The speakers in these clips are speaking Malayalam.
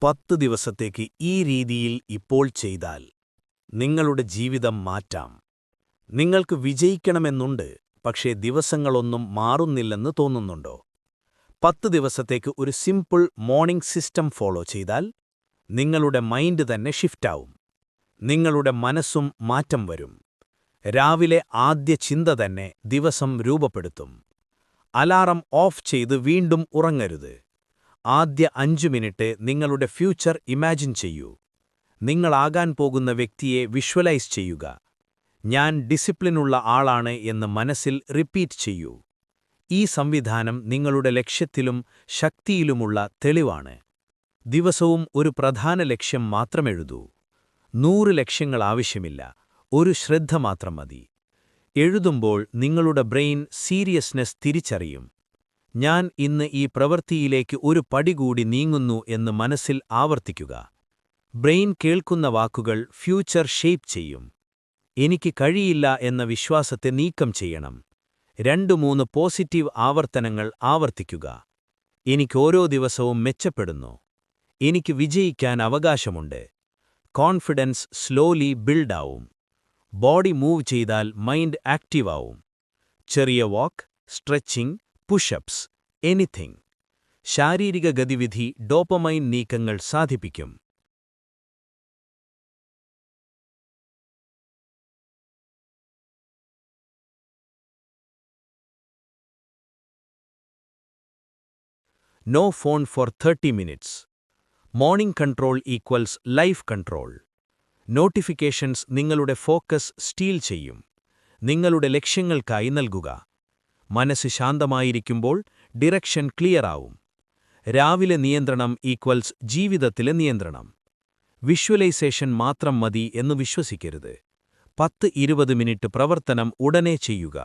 10 ദിവസത്തേക്ക് ഈ രീതിയിൽ ഇപ്പോൾ ചെയ്താൽ നിങ്ങളുടെ ജീവിതം മാറ്റാം. നിങ്ങൾക്ക് വിജയിക്കണമെന്നുണ്ട്, പക്ഷേ ദിവസങ്ങളൊന്നും മാറുന്നില്ലെന്ന് തോന്നുന്നുണ്ടോ? 10 ദിവസത്തേക്ക് ഒരു സിമ്പിൾ മോർണിംഗ് സിസ്റ്റം ഫോളോ ചെയ്താൽ നിങ്ങളുടെ മൈൻഡ് തന്നെ ഷിഫ്റ്റാവും. നിങ്ങളുടെ മനസ്സും മാറ്റം വരും. രാവിലെ ആദ്യ ചിന്ത തന്നെ ദിവസം രൂപപ്പെടുത്തും. അലാറം ഓഫ് ചെയ്ത് വീണ്ടും ഉറങ്ങരുത്. ആദ്യ 5 മിനിറ്റ് നിങ്ങളുടെ ഫ്യൂച്ചർ ഇമാജിൻ ചെയ്യൂ. നിങ്ങളാകാൻ പോകുന്ന വ്യക്തിയെ വിഷ്വലൈസ് ചെയ്യുക. ഞാൻ ഡിസിപ്ലിനുള്ള ആളാണ് എന്ന് മനസ്സിൽ റിപ്പീറ്റ് ചെയ്യൂ. ഈ സംവിധാനം നിങ്ങളുടെ ലക്ഷ്യത്തിലും ശക്തിയിലുമുള്ള തെളിവാണ്. ദിവസവും ഒരു പ്രധാന ലക്ഷ്യം മാത്രമെഴുതൂ. 100 ലക്ഷ്യങ്ങൾ ആവശ്യമില്ല, ഒരു ശ്രദ്ധ മാത്രം മതി. എഴുതുമ്പോൾ നിങ്ങളുടെ ബ്രെയിൻ സീരിയസ്നെസ് തിരിച്ചറിയും. ഞാൻ ഇന്ന് ഈ പ്രവൃത്തിയിലേക്ക് ഒരു പടി കൂടി നീങ്ങുന്നു എന്ന് മനസ്സിൽ ആവർത്തിക്കുക. ബ്രെയിൻ കേൾക്കുന്ന വാക്കുകൾ ഫ്യൂച്ചർ ഷേപ്പ് ചെയ്യും. എനിക്ക് കഴിയില്ല എന്ന വിശ്വാസത്തെ നീക്കം ചെയ്യണം. 2-3 പോസിറ്റീവ് ആവർത്തനങ്ങൾ ആവർത്തിക്കുക. എനിക്ക് ഓരോ ദിവസവും മെച്ചപ്പെടുന്നു. എനിക്ക് വിജയിക്കാൻ അവകാശമുണ്ട്. കോൺഫിഡൻസ് സ്ലോലി ബിൽഡാവും. ബോഡി മൂവ് ചെയ്താൽ മൈൻഡ് ആക്റ്റീവാവും. ചെറിയ വാക്ക്, സ്ട്രെച്ചിംഗ്, പുഷപ്സ്, എനിത്തിങ്. ശാരീരിക ഗതിവിധി ഡോപ്പമൈൻ നീക്കങ്ങൾ സാധിപ്പിക്കും. No phone for 30 minutes. Morning control equals life control. Notifications നിങ്ങളുടെ ഫോക്കസ് സ്റ്റീൽ ചെയ്യും. നിങ്ങളുടെ ലക്ഷ്യങ്ങൾക്കായി നൽകുക. മനസ്സ് ശാന്തമായിരിക്കുമ്പോൾ ഡിറക്ഷൻ ക്ലിയറാവും. രാവിലെ നിയന്ത്രണം ഈക്വൽസ് ജീവിതത്തിലെ നിയന്ത്രണം. വിഷ്വലൈസേഷൻ മാത്രം മതി എന്ന് വിശ്വസിക്കരുത്. 10-20 മിനിറ്റ് പ്രവർത്തനം ഉടനെ ചെയ്യുക.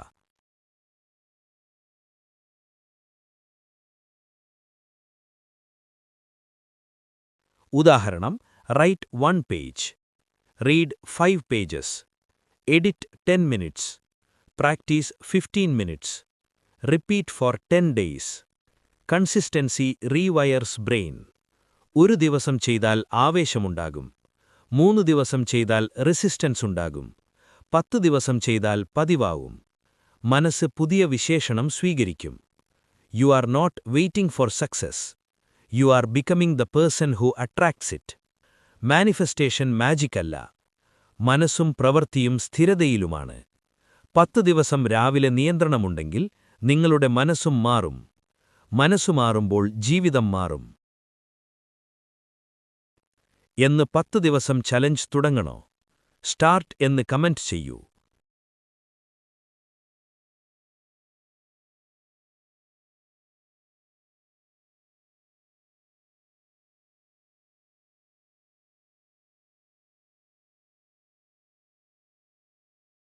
ഉദാഹരണം: write 1 page, read 5 pages, edit 10 minutes, practice 15 minutes, repeat for 10 days. Consistency rewires brain. 1 ദിവസം ചെയ്താൽ ആവേശമുണ്ടാകും. 3 ദിവസം ചെയ്താൽ റെസിസ്റ്റൻസ് ഉണ്ടാകും. 10 ദിവസം ചെയ്താൽ പതിവാവും. മനസ്സ് പുതിയ വിശേഷണം സ്വീകരിക്കും. You are not waiting for success. You are becoming the person who attracts it. Manifestation മാജിക്കല്ല. മനസ്സും പ്രവൃത്തിയും സ്ഥിരതയിലുമാണ്. 10 ദിവസം രാവിലെ നിയന്ത്രണമുണ്ടെങ്കിൽ നിങ്ങളുടെ മനസ്സും മാറും. മനസ്സു മാറുമ്പോൾ ജീവിതം മാറും. എന്ന് 10 ദിവസം ചലഞ്ച് തുടങ്ങണോ? സ്റ്റാർട്ട് എന്ന് കമന്റ് ചെയ്യൂ.